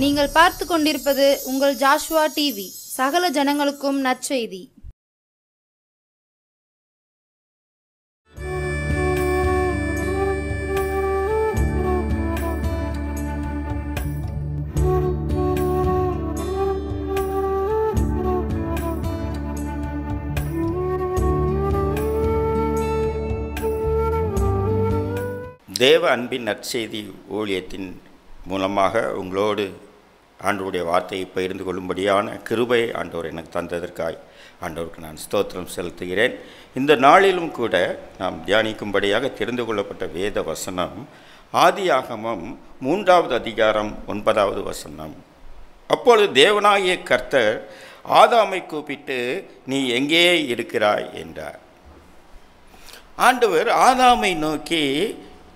நீங்கள் பார்த்து கொண்டிருப்பது உங்கள் ஜாஷுவா டிவி. சகல ஜனங்களுக்கும் நற்செய்தி. தேவ அன்பின் நற்செய்தி ஊழியத்தின் மூலமாக உங்களோடு ஆண்டவருடைய வார்த்தையை பகிர்ந்து கொள்ளும்படியான கிருபை ஆண்டவர் எனக்கு தந்ததற்காய் ஆண்டவருக்கு நான் ஸ்தோத்திரம் செலுத்துகிறேன். இந்த நாளிலும் கூட நாம் தியானிக்கும்படியாக தெரிந்து கொள்ளப்பட்ட வேத வசனம் ஆதியாகமம் 3வது அதிகாரம் 9வது வசனம். அப்பொழுது தேவனாகிய கர்த்தர் ஆதாமை கூப்பிட்டு, நீ எங்கே இருக்கிறாய் என்றார். ஆண்டவர் ஆதாமை நோக்கி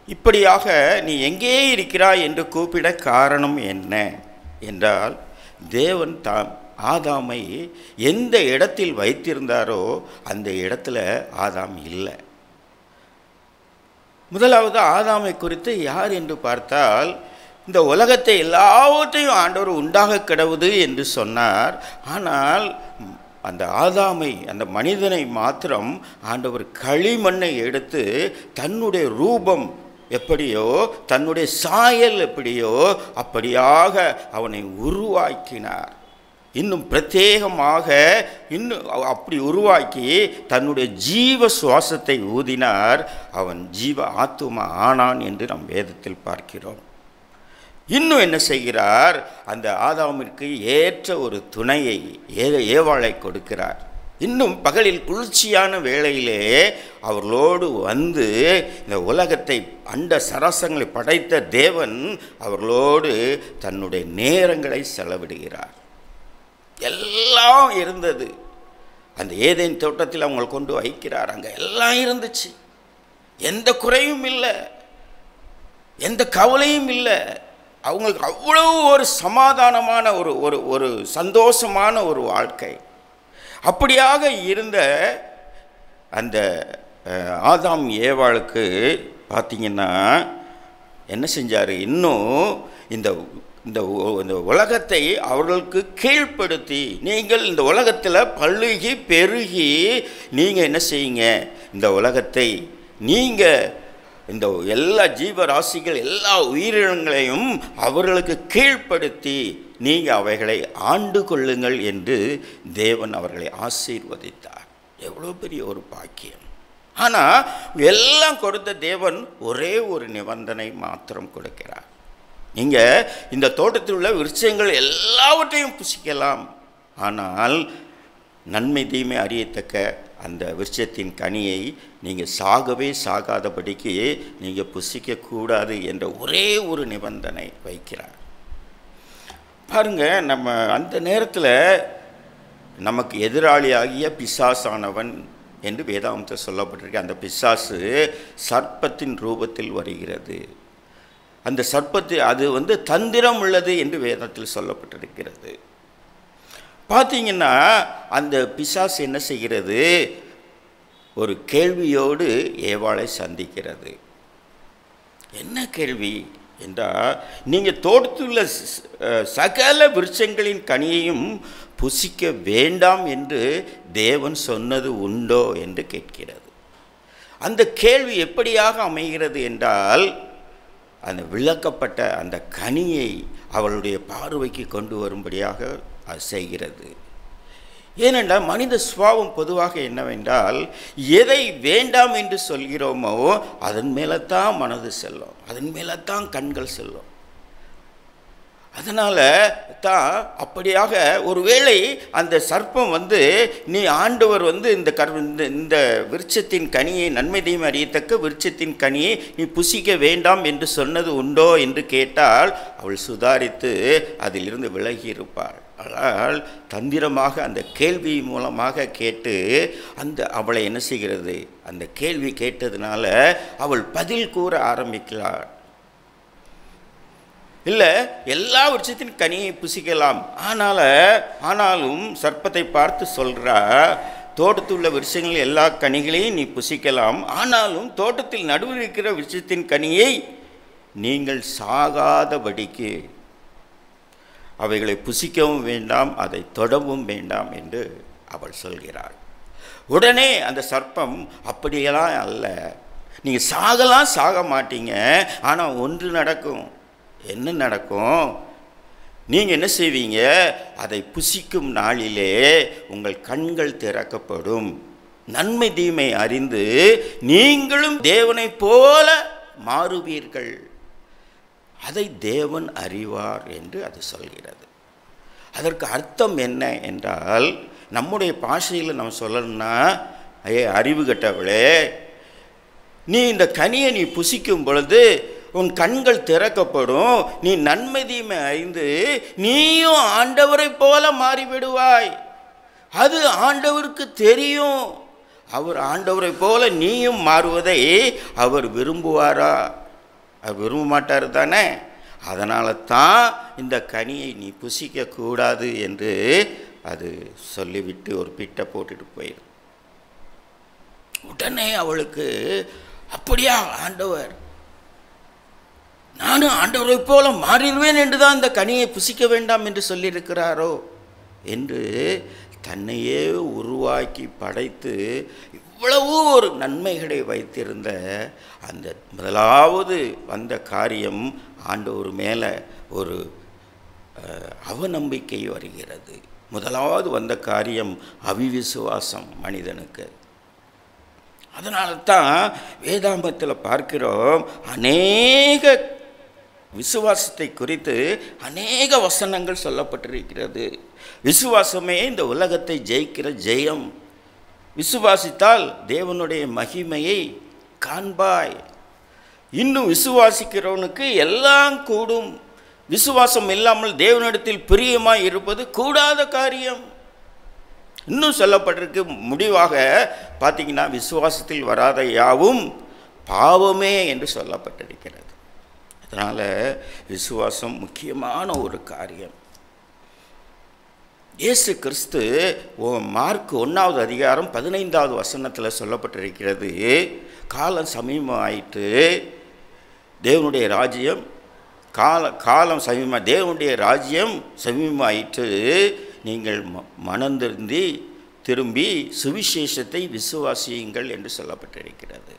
இப்படியாக நீ எங்கே இருக்கிறாய் என்று கூப்பிட காரணம் என்ன என்றால், தேவன் தாம் ஆதாமை எந்த இடத்தில் வைத்திருந்தாரோ அந்த இடத்துல ஆதாம் இல்லை. முதலாவது ஆதாமை குறித்து யார் என்று பார்த்தால், இந்த உலகத்தை எல்லாவற்றையும் ஆண்டவர் உண்டாக கிடவுது என்று சொன்னார். ஆனால் அந்த ஆதாமை, அந்த மனிதனை மாத்திரம் ஆண்டவர் களிமண்ணை எடுத்து தன்னுடைய ரூபம் எப்படியோ, தன்னுடைய சாயல் எப்படியோ அப்படியாக அவனை உருவாக்கினார். இன்னும் பிரத்யேகமாக அப்படி உருவாக்கி தன்னுடைய ஜீவ சுவாசத்தை ஊதினார். அவன் ஜீவ ஆத்துமா ஆனான் என்று நாம் வேதத்தில் பார்க்கிறோம். இன்னும் என்ன செய்கிறார்? அந்த ஆதாமிற்கு ஏற்ற ஒரு துணையை, ஏவாளை கொடுக்கிறார். இன்னும் பகலில் குளிர்ச்சியான வேளையிலே அவர்களோடு வந்து இந்த உலகத்தை, அண்ட சராசங்களை படைத்த தேவன் அவர்களோடு தன்னுடைய நேரங்களை செலவிடுகிறார். எல்லாம் இருந்தது. அந்த ஏதேன் தோட்டத்தில் அவங்களை கொண்டு வைக்கிறார். அங்கே எல்லாம் இருந்துச்சு. எந்த குறையும் இல்லை, எந்த கவலையும் இல்லை. அவங்களுக்கு அவ்வளவு ஒரு சமாதானமான ஒரு சந்தோஷமான ஒரு வாழ்க்கை. அப்படியாக இருந்த அந்த ஆதாம் ஏவாளுக்கு பார்த்தீங்கன்னா என்ன செஞ்சார்? இன்னும் இந்த இந்த உலகத்தை அவர்களுக்கு கீழ்ப்படுத்தி, நீங்கள் இந்த உலகத்தில் பழுகி பெருகி நீங்கள் என்ன செய்யுங்க, இந்த உலகத்தை நீங்கள் இந்த எல்லா ஜீவராசிகள், எல்லா உயிரினங்களையும் அவர்களுக்கு கீழ்ப்படுத்தி நீங்கள் அவைகளை ஆண்டு கொள்ளுங்கள் என்று தேவன் அவர்களை ஆசீர்வதித்தார். எவ்வளோ பெரிய ஒரு பாக்கியம்! ஆனால் எல்லாம் கொடுத்த தேவன் ஒரே ஒரு நிபந்தனை மாத்திரம் கொடுக்கிறார். நீங்கள் இந்த தோட்டத்தில் உள்ள விருட்சங்கள் எல்லாவற்றையும் புசிக்கலாம், ஆனால் நன்மை தீமை அறியத்தக்க அந்த விருட்சத்தின் கனியை நீங்கள் சாகவே சாகாதபடிக்கு நீங்கள் புசிக்கக்கூடாது என்ற ஒரே ஒரு நிபந்தனை வைக்கிறார். பாருங்க, நம்ம அந்த நேரத்தில் நமக்கு எதிராளியாகிய பிசாசானவன் என்று வேதாந்தத்தில் சொல்லப்பட்டிருக்கு. அந்த பிசாசு சர்ப்பத்தின் ரூபத்தில் வருகிறது. அந்த அது தந்திரம் உள்ளது என்று வேதத்தில் சொல்லப்பட்டிருக்கிறது. பார்த்தீங்கன்னா அந்த பிசாசு என்ன செய்கிறது? ஒரு கேள்வியோடு ஏவாளை சந்திக்கிறது. என்ன கேள்வி என்றால், நீங்கள் தோட்டத்துள்ள சகல விருட்சங்களின் கனியையும் புசிக்க வேண்டாம் என்று தேவன் சொன்னது உண்டோ என்று கேட்கிறது. அந்த கேள்வி எப்படியாக அமைகிறது என்றால், அந்த விளக்கப்பட்ட அந்த கனியை அவளுடைய பார்வைக்கு கொண்டு வரும்படியாக அது செய்கிறது. ஏனென்றால் மனித சுபாவம் பொதுவாக என்னவென்றால், எதை வேண்டாம் என்று சொல்கிறோமோ அதன் மேலே தான் மனது செல்லும், அதன் மேலே தான் கண்கள் செல்லும். அதனால் தான் அப்படியாக ஒருவேளை அந்த சர்ப்பம் நீ ஆண்டவர் இந்த விருட்சத்தின் கனியை, நன்மை தீமை அறியத்தக்க விருட்சத்தின் கனியை நீ புசிக்க வேண்டாம் என்று சொன்னது உண்டோ என்று கேட்டால் அவள் சுதாரித்து அதிலிருந்து விலகி இருப்பாள். ஆனால் தந்திரமாக அந்த கேள்வி மூலமாக கேட்டு அவளை என்ன செய்கிறது? அந்த கேள்வி கேட்டதுனால அவள் பதில் கூற ஆரம்பிக்கிறாள். இல்லை, எல்லா விருட்சத்தின் கனியை புசிக்கலாம், ஆனாலும் சர்ப்பத்தை பார்த்து சொல்கிறா, தோட்டத்தில் உள்ள விருட்சங்கள் எல்லா கனிகளையும் நீ புசிக்கலாம், ஆனாலும் தோட்டத்தில் நடுவில் இருக்கிற விருட்சத்தின் கனியை நீங்கள் சாகாதபடிக்கு அவைகளை புசிக்கவும் வேண்டாம், அதை தொடவும் வேண்டாம் என்று அவள் சொல்கிறாள். உடனே அந்த சர்ப்பம், அப்படியெல்லாம் அல்ல, நீங்கள் சாகலாம் சாக மாட்டீங்க, ஆனால் ஒன்று நடக்கும். என்ன நடக்கும்? நீங்கள் என்ன செய்வீங்க? அதை புசிக்கும் நாளிலே உங்கள் கண்கள் திறக்கப்படும், நன்மை தீமை அறிந்து நீங்களும் தேவனைப் போல மாறுவீர்கள், அதை தேவன் அறிவார் என்று அது சொல்கிறது. அதற்கு அர்த்தம் என்ன என்றால், நம்முடைய பாஷையில் நம்ம சொல்லணும்னா, அறிவு கெட்டவளே, நீ இந்த கனியை நீ புசிக்கும் பொழுது உன் கண்கள் திறக்கப்படும், நீ நன்மை தீமை அறிந்து நீயும் ஆண்டவரை போல மாறிவிடுவாய். அது ஆண்டவருக்கு தெரியும். அவர் ஆண்டவரை போல நீயும் மாறுவதை அவர் விரும்புவாரா? அவர் விரும்ப மாட்டார் தானே. அதனால தான் இந்த கனியை நீ புசிக்கக்கூடாது என்று அது சொல்லிவிட்டு ஒரு பிட்டை போட்டுட்டு போயிடும். உடனே அவளுக்கு, அப்படியா ஆண்டவர், நானும் ஆண்டவரை போல மாறிடுவேன் என்று தான் இந்த கனியை புசிக்க வேண்டாம் என்று சொல்லியிருக்கிறாரோ என்று தன்னையே உருவாக்கி படைத்து இவ்வளவு ஒரு நன்மைகளை வைத்திருந்த அந்த முதலாவது வந்த காரியம் ஆண்டவர் மேலே ஒரு அவநம்பிக்கை வருகிறது. முதலாவது வந்த காரியம் அவிவிசுவாசம் மனிதனுக்கு. அதனால தான் வேதாகமத்தில் பார்க்கிறோம், அநேக விசுவாசத்தை குறித்து அநேக வசனங்கள் சொல்லப்பட்டிருக்கிறது. விசுவாசமே இந்த உலகத்தை ஜெயிக்கிற ஜெயம். விசுவாசித்தால் தேவனுடைய மகிமையை காண்பாய். இன்னும் விசுவாசிக்கிறவனுக்கு எல்லாம் கூடும். விசுவாசம் இல்லாமல் தேவனிடத்தில் பிரியமாய் இருப்பது கூடாத காரியம். இன்னும் சொல்லப்பட்டிருக்கு, முடிவாக பார்த்தீங்கன்னா, விசுவாசத்தில் வராத யாவும் பாவமே என்று சொல்லப்பட்டிருக்கிறது. அதனால் விசுவாசம் முக்கியமான ஒரு காரியம். இயேசு கிறிஸ்து மார்க் 1வது அதிகாரம் 15வது வசனத்தில் சொல்லப்பட்டிருக்கிறது, காலம் சமீபம் ஆயிட்டு, தேவனுடைய ராஜ்யம் காலம் சமீபமாக, தேவனுடைய ராஜ்யம் சமீபமாயிட்டு, நீங்கள் மனந்திருந்தி திரும்பி சுவிசேஷத்தை விசுவாசியுங்கள் என்று சொல்லப்பட்டிருக்கிறது.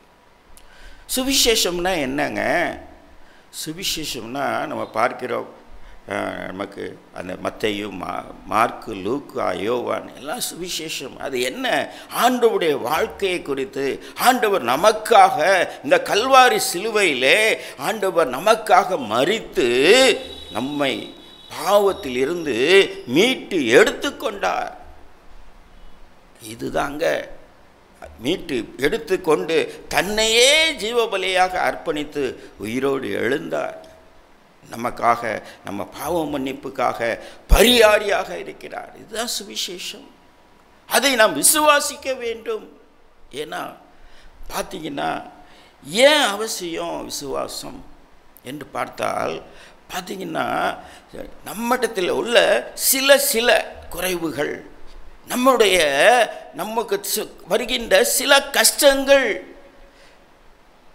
சுவிசேஷம்னா என்னங்க? சுவிசேஷம்னா நம்ம பார்க்கிறோம், நமக்கு அந்த மத்தேயு, மார்க்கு, லூக்கா, யோவான் எல்லாம் சுவிசேஷம். அது என்ன? ஆண்டவருடைய வாழ்க்கையை குறித்து, ஆண்டவர் நமக்காக இந்த கல்வாரி சிலுவையிலே ஆண்டவர் நமக்காக மரித்து நம்மை பாவத்தில் இருந்து மீட்டு எடுத்துக்கொண்டார். இதுதாங்க, மீட்டு எடுத்துக்கொண்டு தன்னையே ஜீவபலியாக அர்ப்பணித்து உயிரோடு எழுந்தார். நமக்காக, நம்ம பாவ மன்னிப்புக்காக பரிகாரியாக இருக்கிறார். இதுதான் சுவிசேஷம். அதை நாம் விசுவாசிக்க வேண்டும். ஏன்னா பார்த்தீங்கன்னா, ஏன் அவசியம் விசுவாசம் என்று பார்த்தால், பார்த்தீங்கன்னா நம்மிடத்தில் உள்ள சில குறைவுகள், நமக்கு வருகின்ற சில கஷ்டங்கள்,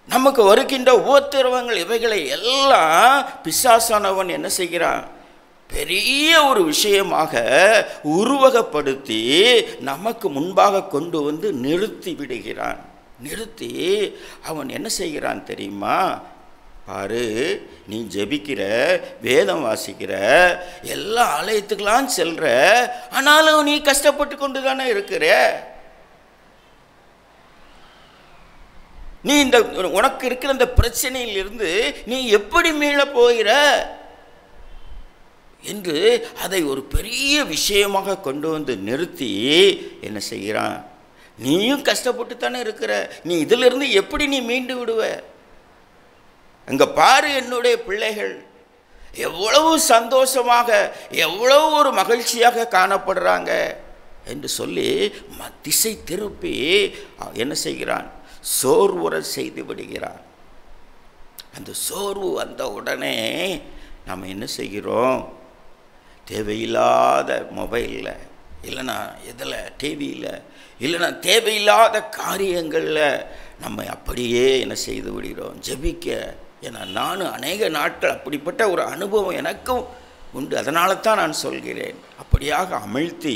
நமக்கு வருகின்ற உபத்திரவங்கள், இவைகளை எல்லாம் பிசாசானவன் என்ன செய்கிறான்? பெரிய ஒரு விஷயமாக உருவகப்படுத்தி நமக்கு முன்பாக கொண்டு வந்து நிறுத்தி விடுகிறான். நிறுத்தி அவன் என்ன செய்கிறான் தெரியுமா? பாரு, நீ ஜெபிக்கிற, வேதம் வாசிக்கிற, எல்லா ஆலயத்துக்கெல்லாம் செல்ற, ஆனாலும் நீ கஷ்டப்பட்டு கொண்டு தானே இருக்கிற. நீ இந்த உனக்கு இருக்கிற இந்த பிரச்சனையிலிருந்து நீ எப்படி மீள போகிற என்று அதை ஒரு பெரிய விஷயமாக கொண்டு வந்து நிறுத்தி என்ன செய்கிறான்? நீயும் கஷ்டப்பட்டு தானே இருக்கிற, நீ இதிலிருந்து எப்படி நீ மீண்டு விடுவ? அங்கே பாரு, என்னுடைய பிள்ளைகள் எவ்வளவு சந்தோஷமாக, எவ்வளவு ஒரு மகிழ்ச்சியாக காணப்படுறாங்க என்று சொல்லி திசை திருப்பி என்ன செய்கிறான்? சோர்வுற செய்து விடுகிறான். அந்த சோர்வு வந்த உடனே நாம் என்ன செய்கிறோம்? தேவையில்லாத மொபைலில், இல்லைன்னா இதில் டிவியில், இல்லைன்னா தேவையில்லாத காரியங்களில் நம்ம அப்படியே என்ன செய்து விடுகிறோம்? ஜெபிக்க. ஏன்னா நானும் அநேக நாட்கள் அப்படிப்பட்ட ஒரு அனுபவம் எனக்கும் உண்டு. அதனால தான் நான் சொல்கிறேன், அப்படியாக அமிழ்த்தி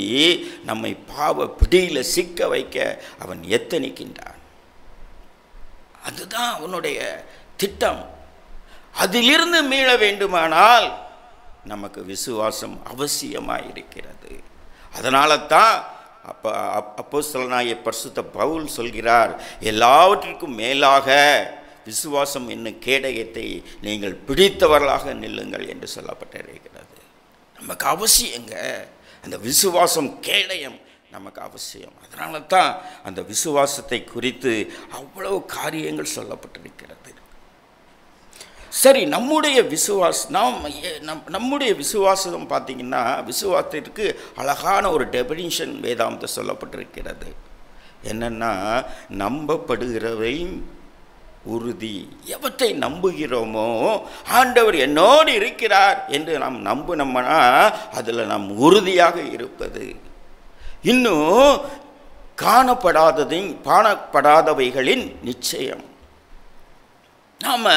நம்மை பாவ பிடியில் சிக்க வைக்க அவன் எத்தனிக்கின்றான். அதுதான் அவனுடைய திட்டம். அதிலிருந்து மீள வேண்டுமானால் நமக்கு விசுவாசம் அவசியமாக இருக்கிறது. அதனால தான் அப்போஸ்தலனாகிய பரிசுத்த பவுல் சொல்கிறார், எல்லாவற்றிற்கும் மேலாக விசுவாசம் என்னும் கேடயத்தை நீங்கள் பிடித்தவர்களாக நில்லுங்கள் என்று சொல்லப்பட்டிருக்கிறது. நமக்கு அவசியங்க அந்த விசுவாசம், கேடயம் நமக்கு அவசியம். அதனால தான் அந்த விசுவாசத்தை குறித்து அவ்வளவு காரியங்கள் சொல்லப்பட்டிருக்கிறது. சரி, நம்முடைய விசுவாசம் பார்த்திங்கன்னா, விசுவாசத்திற்கு அழகான ஒரு டெபினிஷன் வேதாந்தம் சொல்லப்பட்டிருக்கிறது. என்னென்னா, நம்பப்படுகிறவை உறுதி. எவற்றை நம்புகிறோமோ, ஆண்டவர் என்னோடு இருக்கிறார் என்று நாம் நம்பினோம்னா அதில் நாம் உறுதியாக இருப்பது. இன்னும் காணப்படாதவைகளின் நிச்சயம். நாம்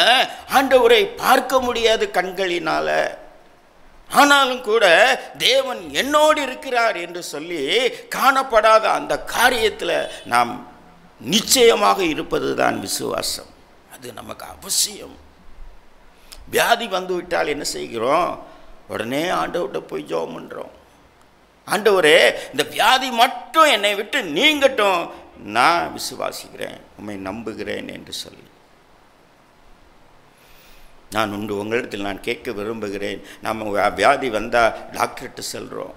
ஆண்டவரை பார்க்க முடியாது கண்களினால, ஆனாலும் கூட தேவன் என்னோடு இருக்கிறார் என்று சொல்லி காணப்படாத அந்த காரியத்தில் நாம் நிச்சயமாக இருப்பது தான் விசுவாசம். அது நமக்கு அவசியம். வியாதி வந்து விட்டால் என்ன செய்கிறோம்? உடனே ஆண்டவர்கிட்ட போய் ஜெபம் பண்ணுறோம். ஆண்டவரே, இந்த வியாதி மட்டும் என்னை விட்டு நீங்கட்டும், நான் விசுவாசிக்கிறேன், உம்மை நம்புகிறேன் என்று சொல்லி. நான் உங்களிடத்தில் நான் கேட்க விரும்புகிறேன், நம்ம வியாதி வந்தால் டாக்டர்கிட்ட செல்கிறோம்.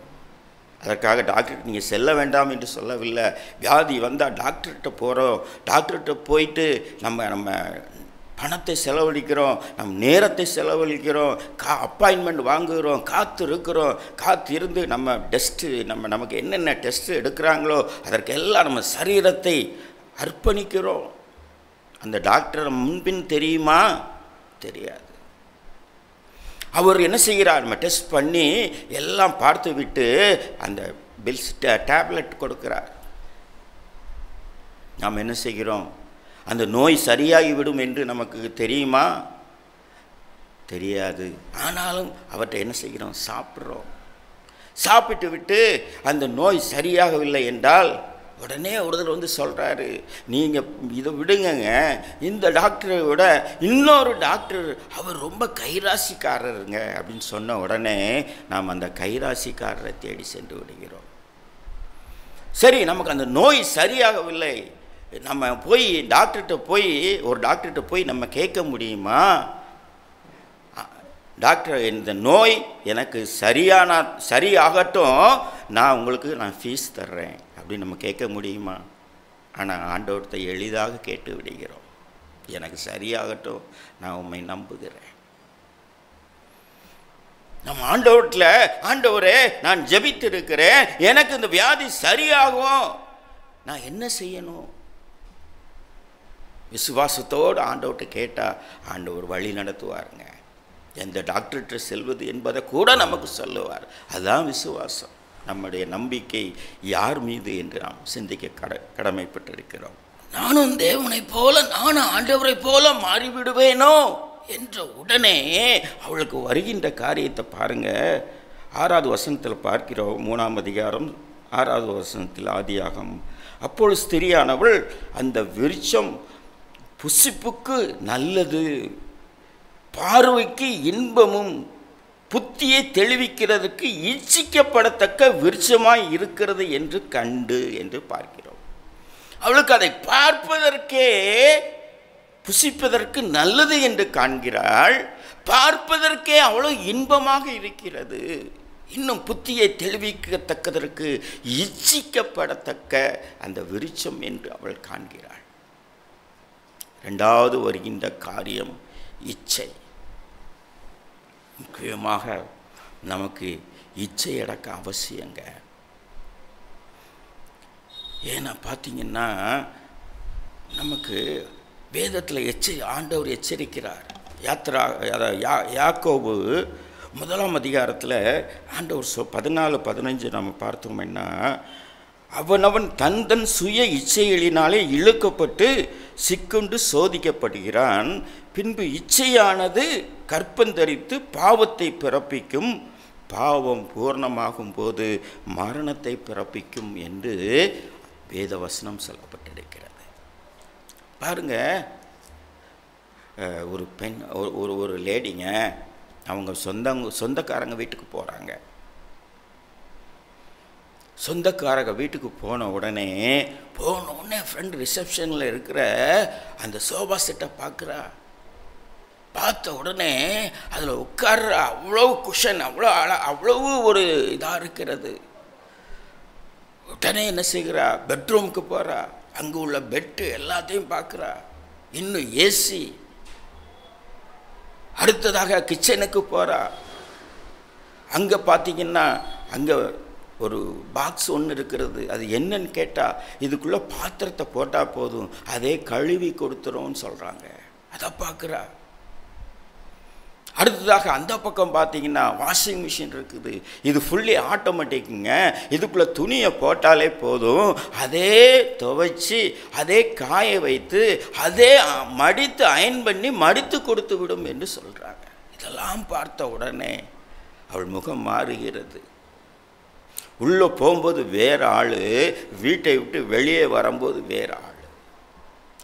அதற்காக டாக்டர்கிட்ட நீங்கள் செல்ல வேண்டாம் என்று சொல்லவில்லை. வியாதி வந்தால் டாக்டர்கிட்ட போகிறோம். டாக்டர்கிட்ட போயிட்டு நம்ம பணத்தை செலவழிக்கிறோம், நம் நேரத்தை செலவழிக்கிறோம், அப்பாயின்மெண்ட் வாங்குகிறோம், காத்து இருந்து நம்ம நமக்கு என்னென்ன டெஸ்ட்டு எடுக்கிறாங்களோ அதற்கெல்லாம் நம்ம சரீரத்தை அர்ப்பணிக்கிறோம். அந்த டாக்டர் முன்பின் தெரியுமா? தெரியாது. அவர் என்ன செய்கிறார்? நம்ம டெஸ்ட் பண்ணி எல்லாம் பார்த்து விட்டு அந்த பில்ஸ் டேப்லெட் கொடுக்கிறார். நாம் என்ன செய்கிறோம்? அந்த நோய் சரியாகிவிடும் என்று நமக்கு தெரியுமா? தெரியாது. ஆனாலும் அவற்றை என்ன செய்கிறோம்? சாப்பிட்றோம். சாப்பிட்டு விட்டு அந்த நோய் சரியாகவில்லை என்றால் உடனே ஒருத்தர் வந்து சொல்கிறாரு, நீங்கள் இதை விடுங்கங்க, இந்த டாக்டரை விட இன்னொரு டாக்டர் அவர் ரொம்ப கைராசிக்காரருங்க அப்படின்னு சொன்ன உடனே நாம் அந்த கைராசிக்காரரை தேடி சென்று விடுகிறோம். சரி, நமக்கு அந்த நோய் சரியாகவில்லை, நம்ம போய் ஒரு டாக்டர்கிட்ட போய் நம்ம கேட்க முடியுமா? டாக்டர், இந்த நோய் எனக்கு சரியாகட்டும், நான் ஃபீஸ் தர்றேன் அப்படின்னு நம்ம கேட்க முடியுமா? ஆனால் ஆண்டவர்கிட்ட எளிதாக கேட்டு விடுகிறோம், எனக்கு சரியாகட்டும், நான் உம்மை நம்புகிறேன். நம்ம ஆண்டவர்கிட்ட, ஆண்டவரே நான் ஜெபித்திருக்கிறேன், எனக்கு இந்த வியாதி சரியாகும், நான் என்ன செய்யணும்? விசுவாசத்தோடு ஆண்டவர்கிட்ட கேட்டால் ஆண்டவர் வழி நடத்துவாருங்க. எந்த டாக்டர்கிட்ட செல்வது என்பதை கூட நமக்கு சொல்லுவார். அதுதான் விசுவாசம். நம்முடைய நம்பிக்கை யார் மீது என்று நாம் சிந்திக்க கடமைப்பட்டிருக்கிறோம். நானும் தேவனைப் போல, நானும் ஆண்டவரை போல மாறிவிடுவேனோ என்ற உடனே அவளுக்கு வருகின்ற காரியத்தை பாருங்க. 6வது வசனத்தில் பார்க்கிறோம். 3ஆம் அதிகாரம் 6வது வசனத்தில் ஆதியாகமம். அப்பொழுது ஸ்திரியானவள், அந்த விருட்சம் புசிப்புக்கு நல்லது, பார்வைக்கு இன்பமும், புத்தியை தெளிவிக்கிறதுக்கு இச்சிக்கப்படத்தக்க விருட்சமாய் இருக்கிறது என்று கண்டு என்று பார்க்கிறோம். அவளுக்கு அதை பார்ப்பதற்கே, புசிப்பதற்கு நல்லது என்று காண்கிறாள். பார்ப்பதற்கே அவ்வளவு இன்பமாக இருக்கிறது. இன்னும் புத்தியை தெளிவிக்கத்தக்கதற்கு இச்சிக்கப்படத்தக்க அந்த விருட்சம் என்று அவள் காண்கிறாள். 2வது வருகின்ற காரியம் இச்சை. முக்கியமாக நமக்கு இச்சை அடக்க அவசியங்க. ஏன்னா பார்த்தீங்கன்னா, நமக்கு வேதத்தில் ஆண்டவர் எச்சரிக்கிறார். யாக்கோபு 1ஆம் அதிகாரத்தில் ஆண்டவர் 14-15 நம்ம பார்த்தோம்னா, அவனவன் தன் சுய இச்சைகளினாலே இழுக்கப்பட்டு சிக்குண்டு சோதிக்கப்படுகிறான். பின்பு இச்சையானது கற்பந்தரித்து பாவத்தை பிறப்பிக்கும், பாவம் பூர்ணமாகும் போது மரணத்தை பிறப்பிக்கும் என்று வேதவசனம் சொல்லப்பட்டிருக்கிறது. பாருங்க, ஒரு பெண் ஒரு லேடிங்க, அவங்க சொந்தக்காரங்க வீட்டுக்கு போகிறாங்க. சொந்தக்காரங்க வீட்டுக்கு போன உடனே ஃப்ரெண்ட் ரிசப்ஷனில் இருக்கிற அந்த சோஃபா செட்டை பார்க்குறா. பார்த்த உடனே அதில் உட்கார்ற அவ்வளவு குஷன், அவ்வளவு ஒரு இதாக இருக்கிறது. உடனே என்ன செய்கிறா, பெட்ரூமுக்கு போகிறா. அங்கே உள்ள பெட்டு எல்லாத்தையும் பார்க்குறா. இன்னும் ஏசி. அடுத்ததாக கிச்சனுக்கு போகிறா. அங்கே பார்த்தீங்கன்னா அங்கே ஒரு பாக்ஸ் ஒன்று இருக்கிறது. அது என்னன்னு கேட்டால், இதுக்குள்ளே பாத்திரத்தை போட்டால் போதும், அதே கழுவி கொடுத்துரும்னு சொல்கிறாங்க. அதை பார்க்குறா. அடுத்ததாக அந்த பக்கம் பார்த்தீங்கன்னா வாஷிங் மிஷின் இருக்குது. இது ஃபுல்லி ஆட்டோமேட்டிக்குங்க. இதுக்குள்ளே துணியை போட்டாலே போதும், அதே துவைச்சி அதே காய வைத்து அதே மடித்து அயன் பண்ணி மடித்து கொடுத்து விடும் என்று சொல்கிறாங்க. இதெல்லாம் பார்த்த உடனே அவள் முகம் மாறுகிறது. உள்ளே போகும்போது வேறு ஆள், வீட்டை விட்டு வெளியே வரும்போது வேறு ஆள்.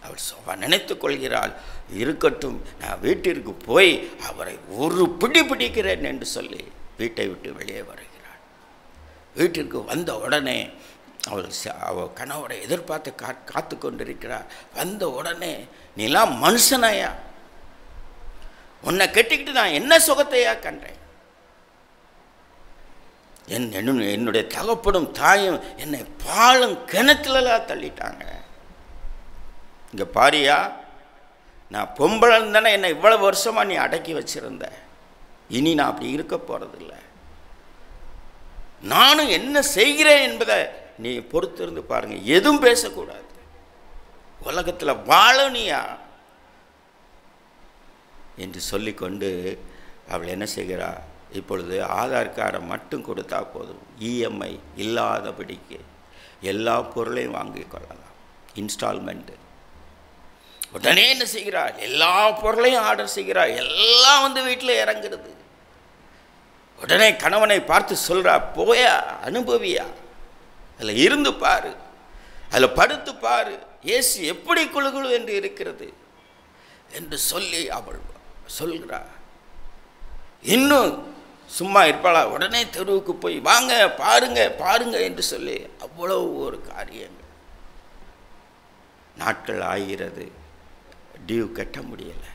அவள் நினைத்து கொள்கிறாள், இருக்கட்டும், நான் வீட்டிற்கு போய் அவரை ஒரு பிடிக்கிறேன் என்று சொல்லி வீட்டை விட்டு வெளியே வருகிறாள். வீட்டிற்கு வந்த உடனே அவள் கணவரை எதிர்பார்த்து காத்து கொண்டிருக்கிறார். வந்த உடனே, நீலாம் மனுஷனாயா? உன்னை கட்டிக்கிட்டு நான் என்ன சுகத்தையா கண்டேன்? என்னுடைய தகப்பனும் தாயும் என்னை பாலும் கிணத்துலலாம் தள்ளிட்டாங்க. இங்கே பாரியா, நான் பொம்பளைன்னு தானே என்னை இவ்வளவு வருஷமாக நீ அடக்கி வச்சிருந்த. இனி நான் அப்படி இருக்க போகிறதில்ல. நானும் என்ன செய்கிறேன் என்பதை நீ பொறுத்திருந்து பாருங்க. எதுவும் பேசக்கூடாது. உலகத்தில் வாழனியா என்று சொல்லிக்கொண்டு அவள் என்ன செய்கிறா, இப்பொழுது ஆதார் கார்டை மட்டும் கொடுத்தா போதும், இஎம்ஐ இல்லாதபடிக்கு எல்லா பொருளையும் வாங்கி கொள்ளலாம், இன்ஸ்டால்மெண்ட்டு. உடனே என்ன செய்கிறாள், எல்லா பொருளையும் ஆர்டர் செய்கிறாள். எல்லாம் வந்து வீட்டில் இறங்குறது. உடனே கணவனை பார்த்து சொல்கிறா, போயா, அனுபவியா, அதில் இருந்து பாரு, அதில் படுத்து பாரு, ஏசி எப்படி குழுகுழு என்று இருக்கிறது என்று சொல்லி அவள் சொல்கிறா. இன்னும் சும்மா இருப்பாளா? உடனே தெருவுக்கு போய் வாங்க பாருங்க என்று சொல்லி அவ்வளவு ஒரு காரியங்கள். நாட்கள் ஆகிறது, டியூ கட்ட முடியலை.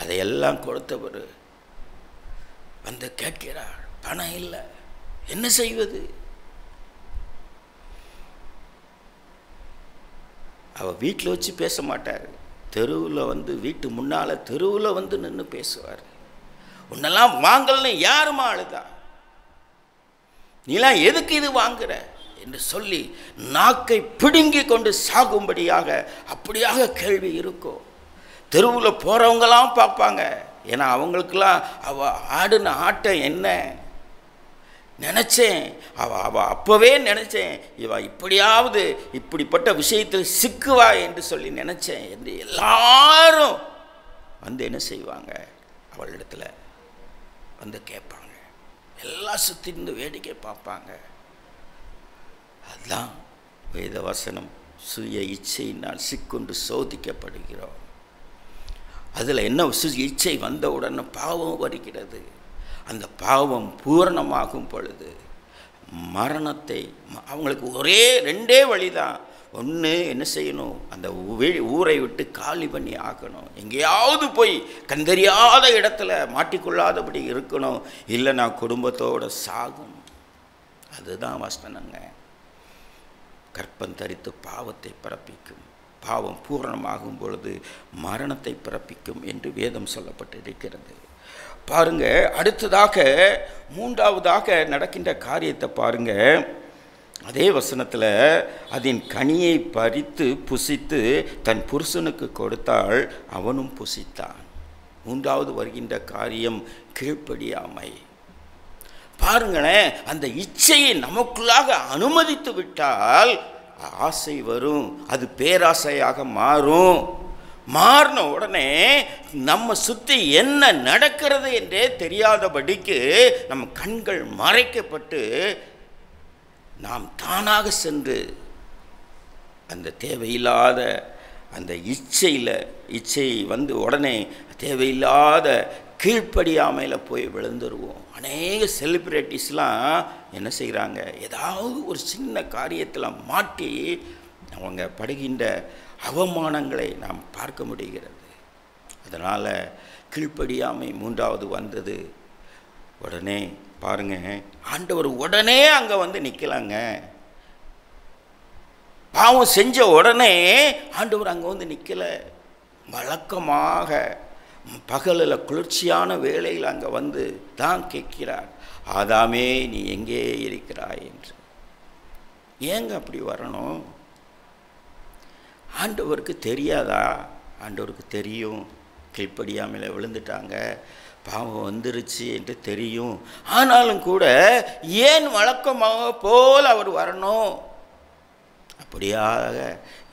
அதையெல்லாம் கொடுத்தவர் வந்து கேட்கிறார், பணம் இல்லை, என்ன செய்வது? அவள் வீட்டில் வச்சு பேச மாட்டார், தெருவில் வந்து, வீட்டு முன்னால் தெருவில் வந்து நின்று பேசுவார். உன்னெல்லாம் வாங்கலன்னு யாருமா அழுதா? நீலாம் எதுக்கு இது வாங்குற என்று சொல்லி நாக்கை பிடுங்கி கொண்டு சாகும்படியாக அப்படியாக கேள்வி இருக்கும். தெருவில் போகிறவங்களாம் பார்ப்பாங்க. ஏன்னா அவங்களுக்கெல்லாம் அவள் ஆடின ஆட்டம் என்ன நினச்சேன், அவள் அப்போவே நினச்சேன், இவள் இப்படியாவது இப்படிப்பட்ட விஷயத்தில் சிக்குவா என்று சொல்லி நினச்சேன் என்று எல்லாரும் வந்து என்ன செய்வாங்க, அவளிடத்துல வந்து கேட்பாங்க. எல்லாம் சுற்றி இருந்து வேடிக்கை பார்ப்பாங்க. அதுதான் வேதவசனம். சுய இச்சையினால் சிக்கொண்டு சோதிக்கப்படுகிறோம். அதில் என்ன இச்சை வந்தவுடனே பாவம் வருகிறது. அந்த பாவம் பூரணமாகும் பொழுது மரணத்தை, அவங்களுக்கு ஒரே ரெண்டே வழிதான். ஒன்று என்ன செய்யணும், அந்த ஊரை விட்டு காலி பண்ணி ஆக்கணும், எங்கேயாவது போய் கண்டறியாத இடத்துல மாட்டிக்கொள்ளாதபடி இருக்கணும், இல்லை நான் குடும்பத்தோடு சாகணும். அதுதான் வசனங்க. கற்பம் தரித்து பாவத்தை பிறப்பிக்கும், பாவம் பூரணமாகும் பொழுது மரணத்தை பிறப்பிக்கும் என்று வேதம் சொல்லப்பட்டிருக்கிறது. பாருங்க, அடுத்ததாக மூன்றாவதாக நடக்கின்ற காரியத்தை பாருங்க. அதே வசனத்தில், அதன் கனியை பறித்து புசித்து தன் புருஷனுக்கு கொடுத்தாள், அவனும் புசித்தான். மூன்றாவது வருகின்ற காரியம் கீழ்ப்படியாமை. பாருங்களேன், அந்த இச்சையை நமக்குள்ளாக அனுமதித்து விட்டால் ஆசை வரும், அது பேராசையாக மாறும். மாறின உடனே நம்ம சுற்றி என்ன நடக்கிறது என்றே தெரியாதபடிக்கு நம்ம கண்கள் மறைக்கப்பட்டு நாம் தானாக சென்று அந்த தேவையில்லாத அந்த இச்சை உடனே தேவையில்லாத கீழ்ப்படியாமையில் போய் விழுந்துருவோம். அநேக செலிப்ரிட்டிஸ்லாம் என்ன செய்கிறாங்க, ஏதாவது ஒரு சின்ன காரியத்தில் மாட்டி அவங்க படுகின்ற அவமானங்களை நாம் பார்க்க முடிகிறது. அதனால் கீழ்ப்படியாமை மூன்றாவது வந்தது. உடனே பாருங்க, ஆண்டவர் உடனே அங்கே நிற்கலாங்க. பாவம் செஞ்ச உடனே ஆண்டவர் அங்கே நிற்கலை. வழக்கமாக பகலில் குளிர்ச்சியான வேளையில் அங்கே தான் கேட்கிறார், ஆதாமே நீ எங்கே இருக்கிறாய் என்று. ஏங்க அப்படி வரணும்? ஆண்டவருக்கு தெரியாதா? ஆண்டவருக்கு தெரியும். கீழ்ப்படியாமல் விழுந்துட்டாங்க, பாவம் வந்துருச்சு என்று தெரியும். ஆனாலும் கூட ஏன் வழக்கமாக போல் அவர் வரணும்? அப்படியாக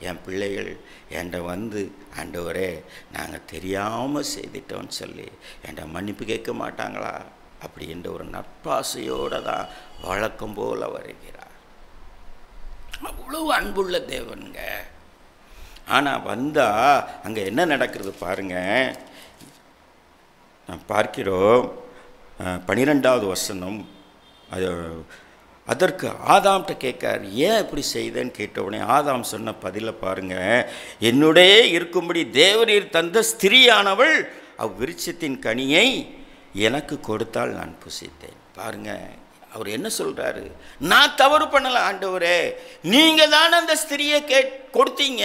என் பிள்ளைகள் என்கிட்ட ஆண்டவரே நாங்கள் தெரியாமல் செய்துட்டோன்னு சொல்லி என்கிட்ட மன்னிப்பு கேட்க மாட்டாங்களா அப்படின்ற ஒரு நட்பாசையோடு தான் வழக்கம் போல் வருகிறார். அவ்வளவு அன்புள்ள தேவனுங்க. ஆனால் வந்தால் அங்கே என்ன நடக்கிறது பாருங்கள். நான் பார்க்கிறோம் 12வது வசனம். அதற்கு ஆதாம்கிட்ட கேட்கார், ஏன் இப்படி செய்தேன்னு கேட்ட உடனே ஆதாம் சொன்ன பதிலை பாருங்கள். என்னுடைய இருக்கும்படி தேவரீர் தந்த ஸ்திரீயானவள் அவ்விருட்சத்தின் கனியை எனக்கு கொடுத்தால் நான் புசித்தேன். பாருங்கள், அவர் என்ன சொல்கிறாரு, நான் தவறு பண்ணலை ஆண்டவரே, நீங்கள் தானே அந்த ஸ்திரியை கொடுத்தீங்க,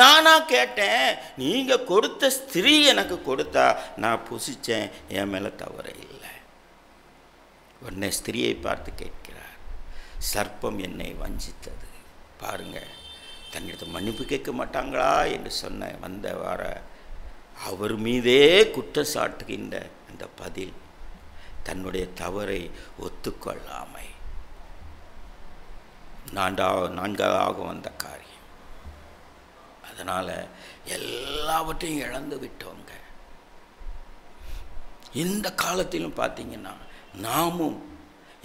நானா கேட்டேன், நீங்கள் கொடுத்த ஸ்திரீ எனக்கு கொடுத்தா நான் புசித்தேன், என் மேலே தவறே இல்லை. உடனே ஸ்திரியை பார்த்து கேட்கிறார், சர்ப்பம் என்னை வஞ்சித்தது. பாருங்க, தன்னிடத்தை மன்னிப்பு கேட்க மாட்டாங்களா என்று சொன்ன வர அவர் மீதே குற்றம் சாட்டுகின்ற அந்த பதில், தன்னுடைய தவறை ஒத்துக்கொள்ளாமை, நான்காவது வந்த காரியம். அதனால் எல்லாவற்றையும் இழந்து விட்டோங்க. இந்த காலத்திலும் பார்த்தீங்கன்னா நாமும்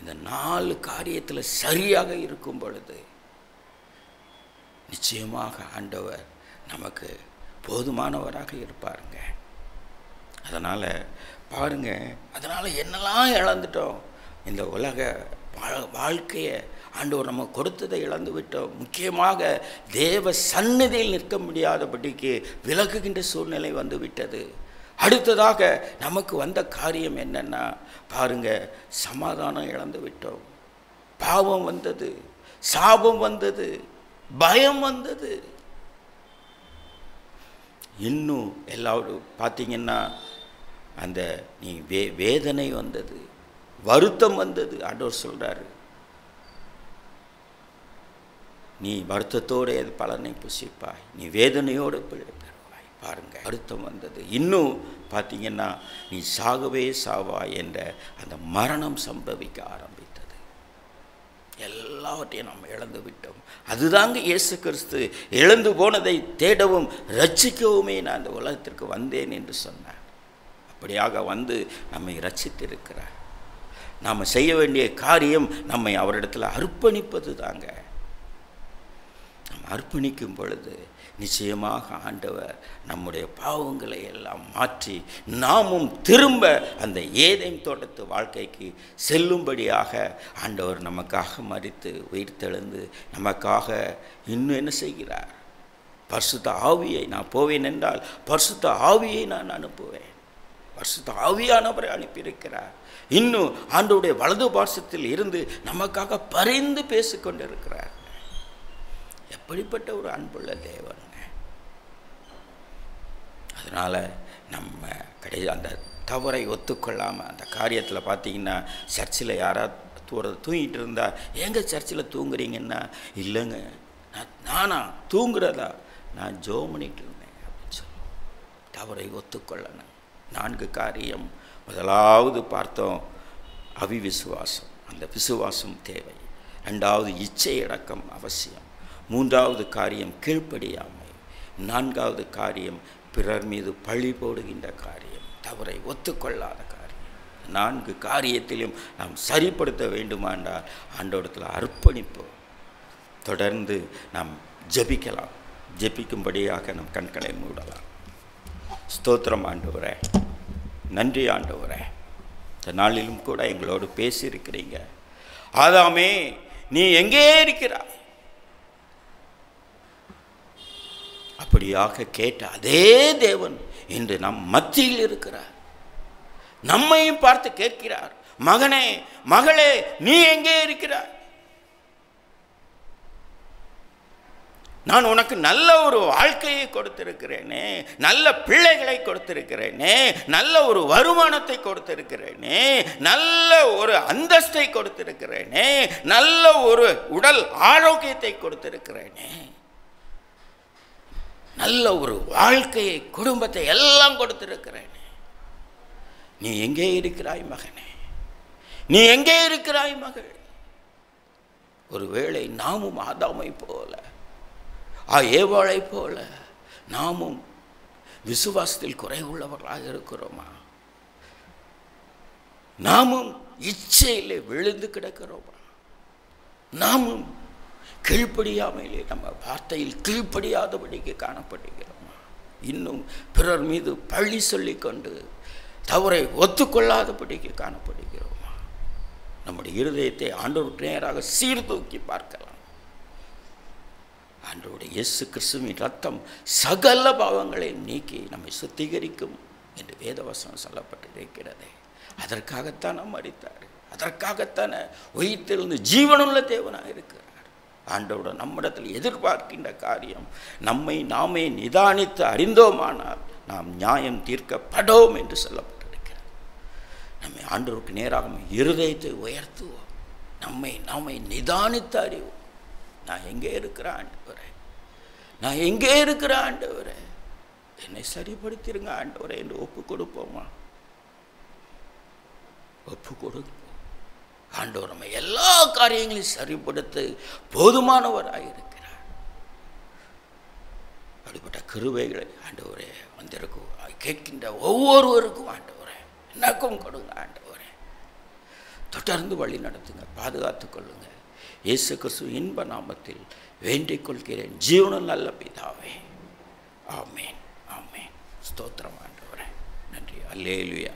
இந்த 4 காரியத்தில் சரியாக இருக்கும் பொழுது நிச்சயமாக ஆண்டவர் நமக்கு போதுமானவராக இருப்பாருங்க. அதனால் பாருங்க, அதனால் என்னெல்லாம் இழந்துட்டோம். இந்த உலக வாழ்க்கையை ஆண்டவர் நம்ம கொடுத்ததை இழந்து விட்டோம். முக்கியமாக தேவ சந்நிதியில் நிற்க முடியாதபடிக்கு விலகுகின்ற சூழ்நிலை வந்து விட்டது. அடுத்ததாக நமக்கு வந்த காரியம் என்னன்னா பாருங்க, சமாதானம் இழந்து விட்டோம். பாவம் வந்தது, சாபம் வந்தது, பயம் வந்தது. இன்னும் எல்லாரும் பார்த்தீங்கன்னா அந்த நீ வேதனை வந்தது, வருத்தம் வந்தது. ஆண்டவர் சொல்றாரு, நீ வருத்தத்தோடு பலனை புசிப்பாய், நீ வேதனையோடு பெறுவாய். பாருங்க, வருத்தம் வந்தது. இன்னும் பார்த்தீங்கன்னா நீ சாகவே சாவாய் என்ற அந்த மரணம் சம்பவிக்க ஆரம்பித்தது. எல்லாவற்றையும் நாம் இழந்து விட்டோம். அதுதாங்க இயேசு கிறிஸ்து இழந்து போனதை தேடவும் ரட்சிக்கவுமே நான் அந்த உலகத்திற்கு வந்தேன் என்று சொன்னார். அப்படியாக நம்மை ரட்சித்திருக்கிறார். நாம் செய்ய வேண்டிய காரியம் நம்மை அவரிடத்தில் அர்ப்பணிப்பது தாங்க. நாம் அர்ப்பணிக்கும் பொழுது நிச்சயமாக ஆண்டவர் நம்முடைய பாவங்களை எல்லாம் மாற்றி நாமும் திரும்ப அந்த ஏதேன் தோட்டத்து வாழ்க்கைக்கு செல்லும்படியாக ஆண்டவர் நமக்காக மரித்து உயிர்த்தெழுந்து நமக்காக இன்னும் என்ன செய்கிறார்? பரிசுத்த ஆவியை, நான் போவேன் என்றால் பரிசுத்த ஆவியை நான் அனுப்புவேன். பரிசுத்த ஆவியானவரை அனுப்பியிருக்கிறார். இன்னும் ஆண்டவருடைய வலது பார்சத்தில் இருந்து நமக்காக பரிந்து பேசிக்கொண்டிருக்கிறார். எப்படிப்பட்ட ஒரு அன்புள்ள தேவனுங்க. அதனால் நம்ம அந்த தவறை ஒத்துக்கொள்ளாமல் அந்த காரியத்தில் பார்த்தீங்கன்னா சர்ச்சில் யாராவது தூங்கிட்டு இருந்தால், எங்கே சர்ச்சில் தூங்குறீங்கன்னா, இல்லைங்க நானா தூங்குறதா, நான் ஜெபம் பண்ணிட்டு இருந்தேன் அப்படின்னு சொல்லுவோம். தவறை ஒத்துக்கொள்ளணும். 4 காரியம். முதலாவது பார்த்தோம் அவிவிசுவாசம், அந்த விசுவாசம் தேவை. 2வது இச்சை அடக்கம் அவசியம். 3வது காரியம் கீழ்ப்படியாமை. 4வது காரியம் பிறர் மீது பழி போடுகின்ற காரியம், தவறை ஒத்துக்கொள்ளாத காரியம், 4 காரியத்திலும் நாம் சரிப்படுத்த வேண்டுமானால் ஆண்டவரிடத்தில் அர்ப்பணிப்போம். தொடர்ந்து நாம் ஜெபிக்கலாம். ஜெபிக்கும்படியாக நம் கண்களை மூடலாம். ஸ்தோத்திரம் ஆண்டவரே, நன்றி ஆண்டவரே. இந்த நாளிலும் கூட எங்களோடு பேசியிருக்கிறீங்க. ஆதாமே, நீ எங்கே இருக்கிறாய்? அப்படியாக கேட்ட அதே தேவன் இன்று நம் மத்தியில் இருக்கிறார். நம்மையும் பார்த்து கேட்கிறார், மகனே, மகளே, நீ எங்கே இருக்கிறாய்? நான் உனக்கு நல்ல ஒரு வாழ்க்கையை கொடுத்திருக்கிறேனே, நல்ல பிள்ளைகளை கொடுத்திருக்கிறேனே, நல்ல ஒரு வருமானத்தை கொடுத்திருக்கிறேனே, நல்ல ஒரு அந்தஸ்தை கொடுத்திருக்கிறேனே, நல்ல ஒரு உடல் ஆரோக்கியத்தை கொடுத்திருக்கிறேனே, நல்ல ஒரு வாழ்க்கையை, குடும்பத்தை எல்லாம் கொடுத்திருக்கிறேனே. நீ எங்கே இருக்கிறாய் மகனே? நீ எங்கே இருக்கிறாய் மகள்? ஒருவேளை நாமும் ஆதாமை போல, ஏவாளை போல நாமும் விசுவாசத்தில் குறைவுள்ளவர்களாக இருக்கிறோமா? நாமும் இச்சையிலே விழுந்து கிடக்கிறோமா? நாமும் கீழ்ப்படியாமலே, நம்ம வார்த்தையில் கீழ்ப்படியாதபடிக்கு காணப்படுகிறோமா? இன்னும் பிறர் மீது பழி சொல்லிக்கொண்டு தவறை ஒத்துக்கொள்ளாதபடிக்கு காணப்படுகிறோமா? நம்முடைய இருதயத்தை ஆண்டவருக்கு நேராக சீர்தூக்கி பார்க்கலாம். ஆண்டவருடைய இயேசு கிறிஸ்துவின் ரத்தம் சகல பாவங்களை நீக்கி நம்மை சுத்திகரிக்கும் என்று வேதவசனம் சொல்லப்பட்டிருக்கிறது. அதற்காகத்தான் நாம் மரித்தார். அதற்காகத்தான உயிர்த்தெழுந்து ஜீவனுள்ள தேவனாக இருக்கிறார். ஆண்டவரோட நம்மிடத்தில் எதிர்பார்க்கின்ற காரியம், நம்மை நாமே நிதானித்து அறிந்தோமானால் நாம் நியாயம் தீர்க்கப்படோம் என்று சொல்லப்பட்டிருக்கிறது. நம்மை ஆண்டவருக்கு நேராக இருதயத்தை உயர்த்துவோம். நம்மை நாமே நிதானித்து அறிவோம். நான் எங்கே இருக்கிற ஆண்டவரே? நான் எங்கே இருக்கிற ஆண்டவரே? என்னை சரிப்படுத்திருங்க ஆண்டவரே என்று ஒப்பு கொடுப்போமா? ஒப்பு கொடுப்போம். ஆண்டவர் நம்ம எல்லா காரியங்களையும் சரிப்படுத்த போதுமானவராக இருக்கிறார். அப்படிப்பட்ட கிருபைகளை ஆண்டவரே வந்திருக்கும் கேட்கின்ற ஒவ்வொருவருக்கும் ஆண்டவரே எனக்கும் கொடுங்க ஆண்டவரே. தொடர்ந்து வழி நடத்துங்க, பாதுகாத்துக் கொள்ளுங்க. இயேசு கிறிஸ்து இன்ப நாமத்தில் வேண்டிக் கொள்கிறேன் ஜீவனுள்ள நல்ல பிதாவே. ஆமேன், ஆமேன். ஸ்தோத்திரம் ஆண்டவரே. நன்றி. அல்லேலூயா.